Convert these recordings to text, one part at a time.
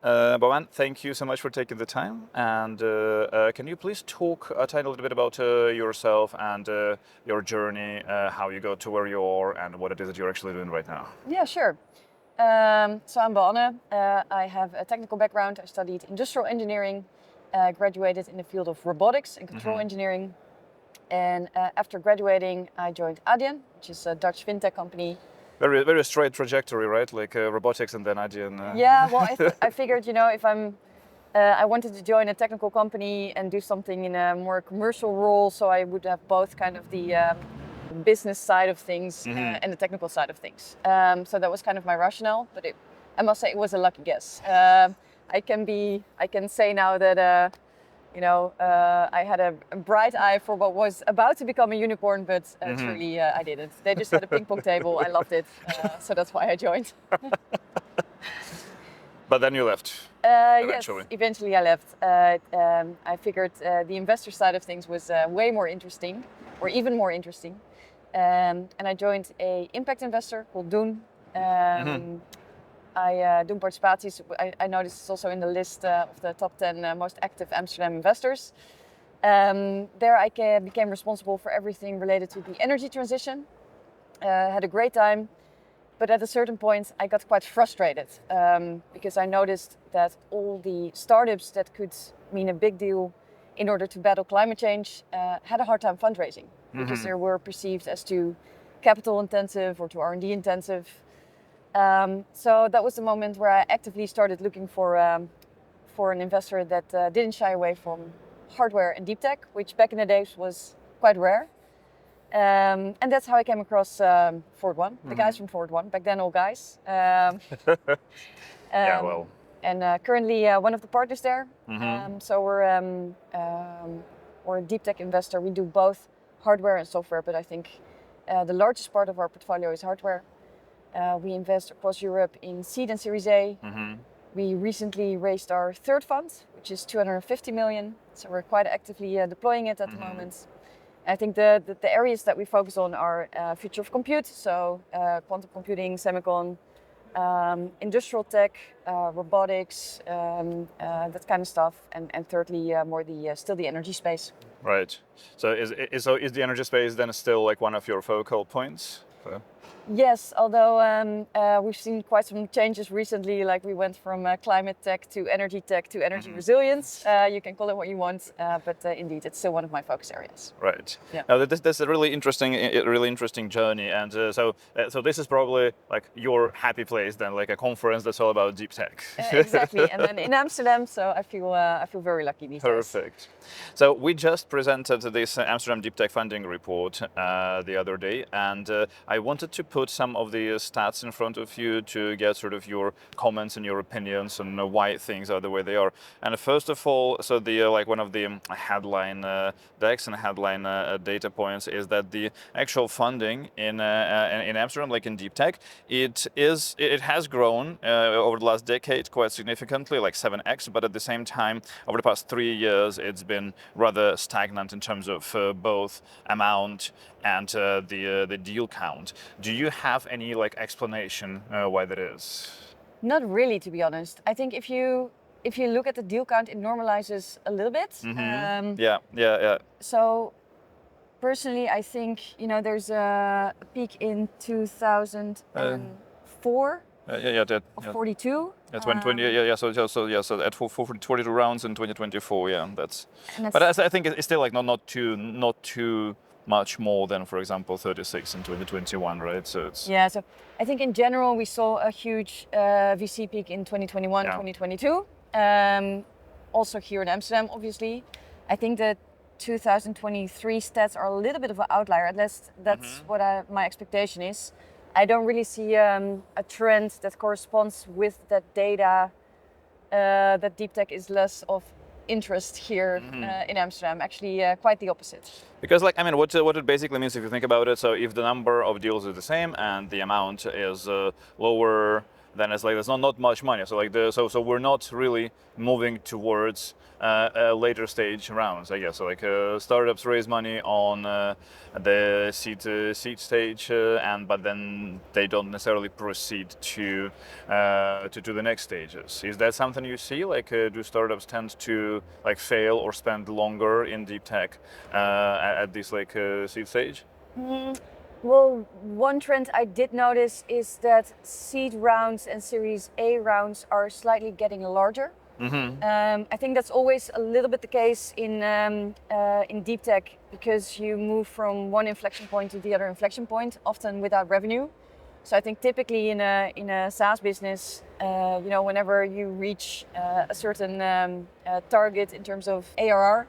Beau-Anne, thank you so much for taking the time. And can you please talk a tiny little bit about yourself and your journey, how you got to where you are, and what it is that you're actually doing right now? Yeah, sure. So I'm Beau-Anne. I have a technical background. I studied industrial engineering, graduated in the field of robotics and control engineering. And after graduating, I joined Adyen, which is a Dutch fintech company. Very, very straight trajectory, right? Like robotics and then Adyen. Yeah, well, I figured, if I wanted to join a technical company and do something in a more commercial role, so I would have both kind of the business side of things and the technical side of things. So that was kind of my rationale, but I must say it was a lucky guess. I can say now that I had a bright eye for what was about to become a unicorn, but truly I didn't. They just had a ping pong table. I loved it, so that's why I joined. But then you left. Eventually. Yes, eventually I left. I figured the investor side of things was way more interesting, or even more interesting. And I joined a impact investor called Doen. Doen Participaties, I noticed it's also in the list of the top 10 most active Amsterdam investors. There I became responsible for everything related to the energy transition. Had a great time, but at a certain point I got quite frustrated because I noticed that all the startups that could mean a big deal in order to battle climate change had a hard time fundraising because they were perceived as too capital intensive or too R&D intensive. So that was the moment where I actively started looking for an investor that didn't shy away from hardware and deep tech, which back in the days was quite rare. And that's how I came across FORWARD.one, the guys from FORWARD.one, back then all guys. Yeah, well. And currently one of the partners there. So we're a deep tech investor. We do both hardware and software, but I think the largest part of our portfolio is hardware. We invest across Europe in seed and Series A. We recently raised our third fund, which is 250 million. So we're quite actively deploying it at the moment. I think the areas that we focus on are future of compute, so quantum computing, semicon, industrial tech, robotics, that kind of stuff, and thirdly, more still the energy space. Right. So is the energy space then still like one of your focal points? Yes, although we've seen quite some changes recently, like we went from climate tech to energy resilience. You can call it what you want, but indeed, it's still one of my focus areas. Right. Yeah. Now that's a really interesting journey, and so this is probably like your happy place then, like a conference that's all about deep tech. Exactly, and then in Amsterdam, so I feel very lucky these days. Perfect. So we just presented this Amsterdam Deep Tech Funding report the other day, and I wanted to put some of the stats in front of you to get sort of your comments and your opinions on why things are the way they are. And first of all, so the like one of the headline decks and headline data points is that the actual funding in Amsterdam, like in deep tech, it has grown over the last decade quite significantly, like 7x. But at the same time, over the past 3 years, it's been rather stagnant in terms of both amount and the deal count. Do you have any like explanation why that is? Not really, to be honest. I think if you look at the deal count, it normalizes a little bit. Yeah. So personally, I think there's a peak in 2004 of 42. That's when 20. So at 42 rounds in 2024. Yeah, But I think it's still like not too much more than, for example, 36 in 2021, right? So it's So I think in general we saw a huge VC peak in 2021, 2022. Also here in Amsterdam, obviously. I think that 2023 stats are a little bit of an outlier. At least that's what my expectation is. I don't really see a trend that corresponds with that data. That deep tech is less of interest here in Amsterdam. Actually, quite the opposite. Because, like, I mean, what it basically means, if you think about it, so if the number of deals is the same and the amount is lower, then it's like there's not much money. So like so we're not really moving towards later stage rounds, I guess. So like startups raise money on the seed stage, but then they don't necessarily proceed to the next stages. Is that something you see? Like, do startups tend to like fail or spend longer in deep tech at this like seed stage? Well, one trend I did notice is that seed rounds and Series A rounds are slightly getting larger. I think that's always a little bit the case in deep tech, because you move from one inflection point to the other inflection point, often without revenue. So I think typically in a SaaS business, whenever you reach a certain target in terms of ARR,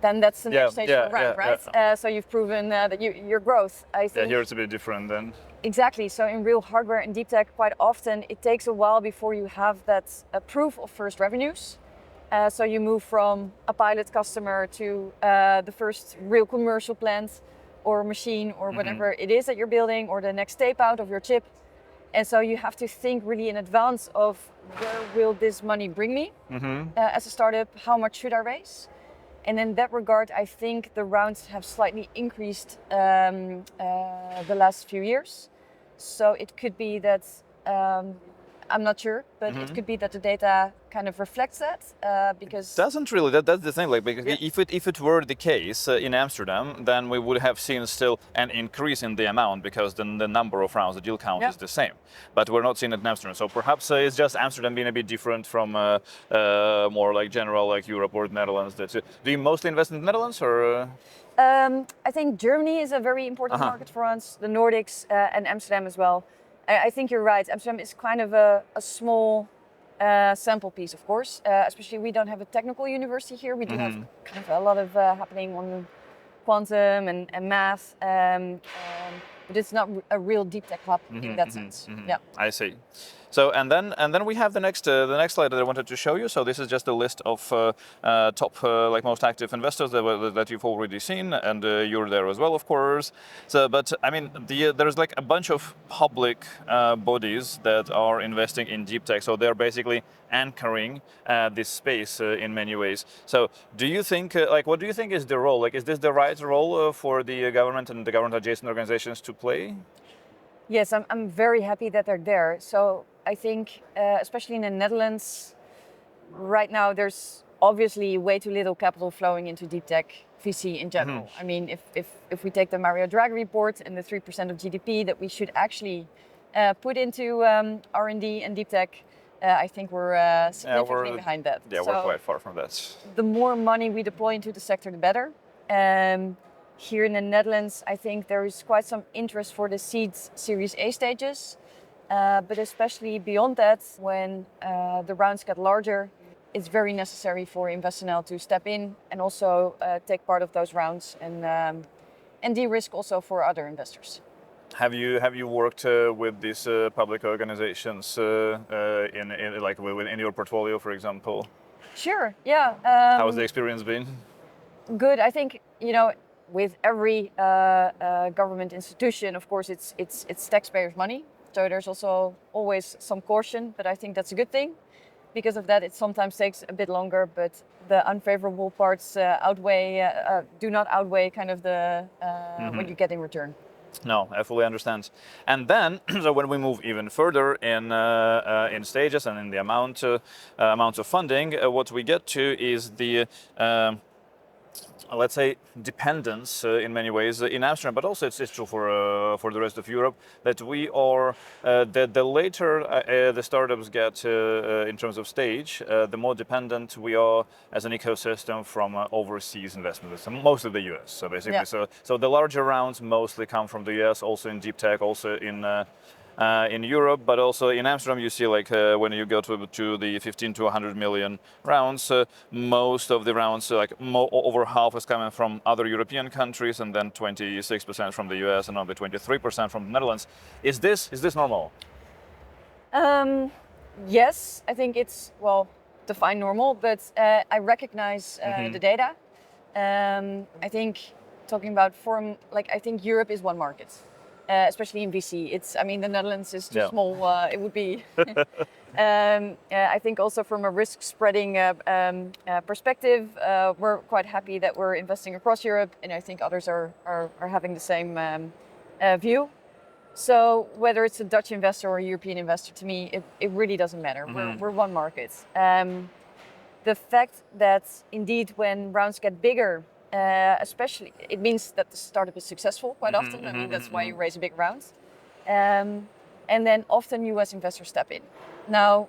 then that's the next stage of the round, right? So you've proven that your growth. I think here it's a bit different then. Exactly. So in real hardware and deep tech, quite often it takes a while before you have that proof of first revenues. So you move from a pilot customer to the first real commercial plant or machine or whatever it is that you're building, or the next tape out of your chip. And so you have to think really in advance of, where will this money bring me as a startup? How much should I raise? And in that regard, I think the rounds have slightly increased the last few years. So it could be that, I'm not sure, but it could be that the data kind of reflects that, because... Doesn't really, that's the thing, like, because if it were the case in Amsterdam, then we would have seen still an increase in the amount, because then the number of rounds, the deal count is the same. But we're not seeing it in Amsterdam. So perhaps it's just Amsterdam being a bit different from more like general, like Europe or the Netherlands. Do you mostly invest in the Netherlands, or...? I think Germany is a very important market for us, the Nordics, and Amsterdam as well. I think you're right. Amsterdam is kind of a small sample piece, of course. Especially we don't have a technical university here. We do have kind of a lot of happening on quantum and math, but it's not a real deep tech hub in that sense. Yeah, I see. So and then we have the next slide that I wanted to show you. So this is just a list of top like most active investors that you've already seen, and you're there as well, of course. So, but I mean, there's like a bunch of public bodies that are investing in deep tech. So they're basically anchoring this space in many ways. So do you think, what do you think is the role? Like, is this the right role for the government and the government adjacent organizations to play? Yes, I'm very happy that they're there. So I think, especially in the Netherlands, right now there's obviously way too little capital flowing into deep tech VC in general. I mean, if we take the Mario Draghi report and the 3% of GDP that we should actually put into R&D and deep tech, I think we're significantly behind that. Yeah, we're quite far from that. The more money we deploy into the sector, the better. Here in the Netherlands, I think there is quite some interest for the seed Series A stages, but especially beyond that, when the rounds get larger, it's very necessary for InvestNL to step in and also take part of those rounds and de-risk also for other investors. Have you worked with these public organizations in your portfolio, for example? Sure. Yeah. How has the experience been? Good. I think with every government institution, of course, it's taxpayers' money. So there's also always some caution, but I think that's a good thing. Because of that, it sometimes takes a bit longer, but the unfavorable parts do not outweigh kind of the what you get in return. No, I fully understand. And then, so when we move even further in stages and in the amounts of funding, what we get to is the let's say dependence in many ways in Amsterdam, but also it's true for the rest of Europe, that we are the later the startups get in terms of stage, the more dependent we are as an ecosystem from overseas investments, mostly the US. So basically, so the larger rounds mostly come from the US, also in deep tech, also in Europe, but also in Amsterdam, you see like when you go to the 15 to 100 million rounds, most of the rounds, like over half is coming from other European countries, and then 26% from the US and only 23% from the Netherlands. Is this normal? Yes, I think it's, well, define normal, but I recognize the data. I think talking about I think Europe is one market. especially in VC. I mean, the Netherlands is too Yeah. small. It would be. I think also from a risk spreading perspective, we're quite happy that we're investing across Europe, and I think others are having the same view. So whether it's a Dutch investor or a European investor, to me, it really doesn't matter. We're one market. The fact that indeed when rounds get bigger, especially, it means that the startup is successful quite often. I mean, that's why you raise a big round. And then often US investors step in. Now,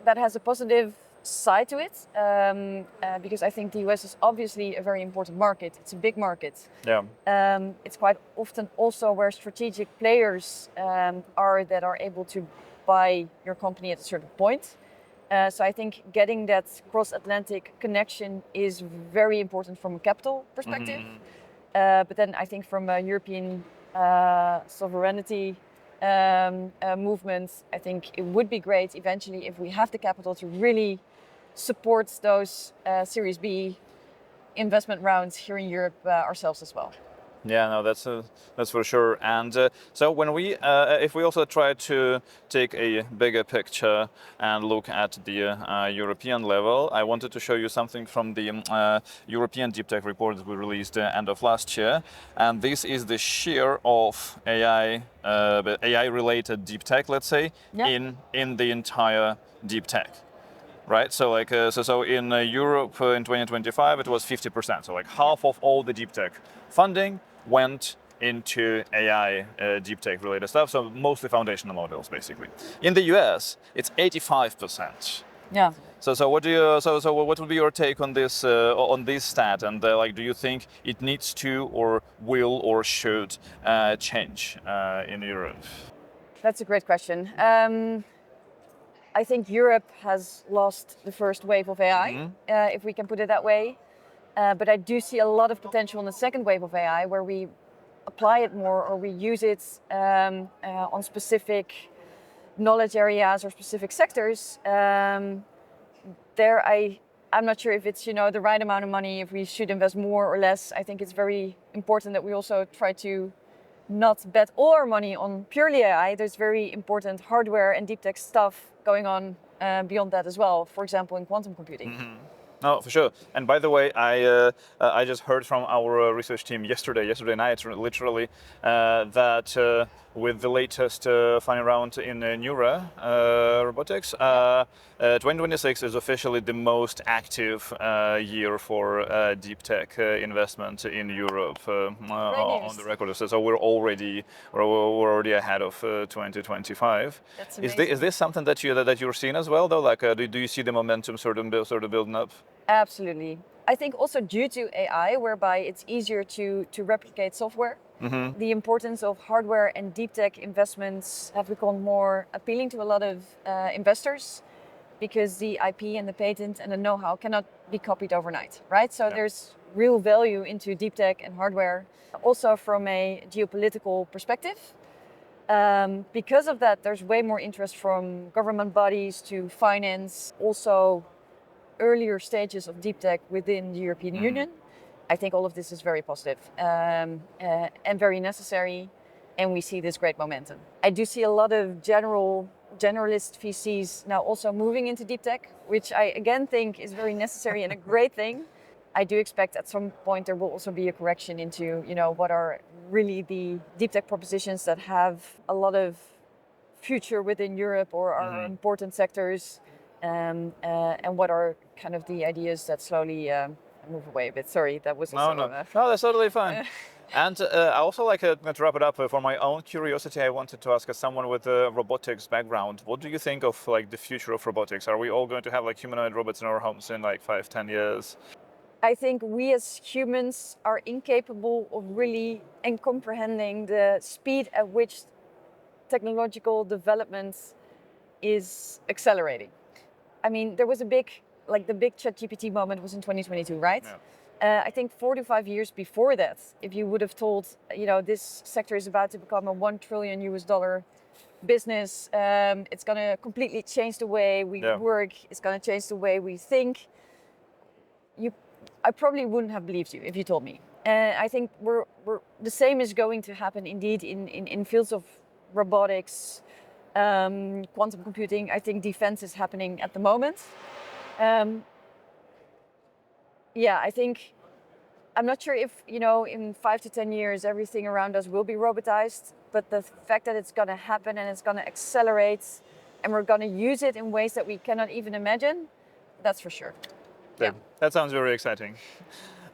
that has a positive side to it, because I think the US is obviously a very important market. It's a big market. Yeah. It's quite often also where strategic players are that are able to buy your company at a certain point. So I think getting that cross-Atlantic connection is very important from a capital perspective. But then I think from a European sovereignty movement, I think it would be great eventually if we have the capital to really support those Series B investment rounds here in Europe ourselves as well. Yeah, no, that's for sure. And so when we, if we also try to take a bigger picture and look at the European level, I wanted to show you something from the European Deep Tech report that we released end of last year. And this is the share of AI-related deep tech, let's say, in the entire deep tech. Right, so like so in Europe in 2025 it was 50%. So like half of all the deep tech funding went into AI deep tech related stuff. So mostly foundational models, basically. In the US, it's 85%. Yeah. So what do you so what would be your take on this stat? And like, do you think it needs to or will or should change in Europe? That's a great question. I think Europe has lost the first wave of AI, if we can put it that way. But I do see a lot of potential in the second wave of AI, where we apply it more or we use it on specific knowledge areas or specific sectors. I'm not sure if it's the right amount of money, if we should invest more or less. I think it's very important that we also try to not bet all our money on purely AI. There's very important hardware and deep tech stuff going on beyond that as well. For example, in quantum computing. No, for sure. And by the way, I just heard from our research team yesterday night, literally, that with the latest funding round in Neura robotics, 2026 is officially the most active year for deep tech investment in Europe on the record. So we're already ahead of 2025. That's amazing. Is this something that you're seeing as well, though? Like, do you see the momentum sort of building up? Absolutely. I think also due to AI, whereby it's easier to replicate software, the importance of hardware and deep tech investments have become more appealing to a lot of investors, because the IP and the patent and the know-how cannot be copied overnight, right? So there's real value into deep tech and hardware, also from a geopolitical perspective. Because of that, there's way more interest from government bodies to finance also earlier stages of deep tech within the European Union. I think all of this is very positive and very necessary, and we see this great momentum. I do see a lot of generalist VCs now also moving into deep tech, which I again think is very necessary and a great thing. I do expect at some point there will also be a correction into what are really the deep tech propositions that have a lot of future within Europe or are important sectors. And what are kind of the ideas that slowly move away a bit. Sorry, that was also... No, that's totally fine. And I also like to wrap it up for my own curiosity. I wanted to ask, as someone with a robotics background, what do you think of like the future of robotics? Are we all going to have like humanoid robots in our homes in like 5-10 years? I think we as humans are incapable of really comprehending the speed at which technological development is accelerating. I mean, there was the big ChatGPT moment was in 2022, right? Yeah. I think 4 to 5 years before that, if you would have told, this sector is about to become a $1 trillion business, it's going to completely change the way we work, it's going to change the way we think. I probably wouldn't have believed you if you told me. And I think the same is going to happen indeed in fields of robotics, quantum computing. I think defense is happening at the moment. Yeah, I think, I'm not sure if, in 5 to 10 years, everything around us will be robotized, but the fact that it's going to happen and it's going to accelerate and we're going to use it in ways that we cannot even imagine, that's for sure. Yeah. That sounds very exciting.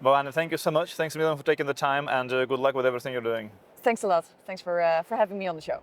Beau-Anne, thank you so much. Thanks a million for taking the time, and good luck with everything you're doing. Thanks a lot. Thanks for having me on the show.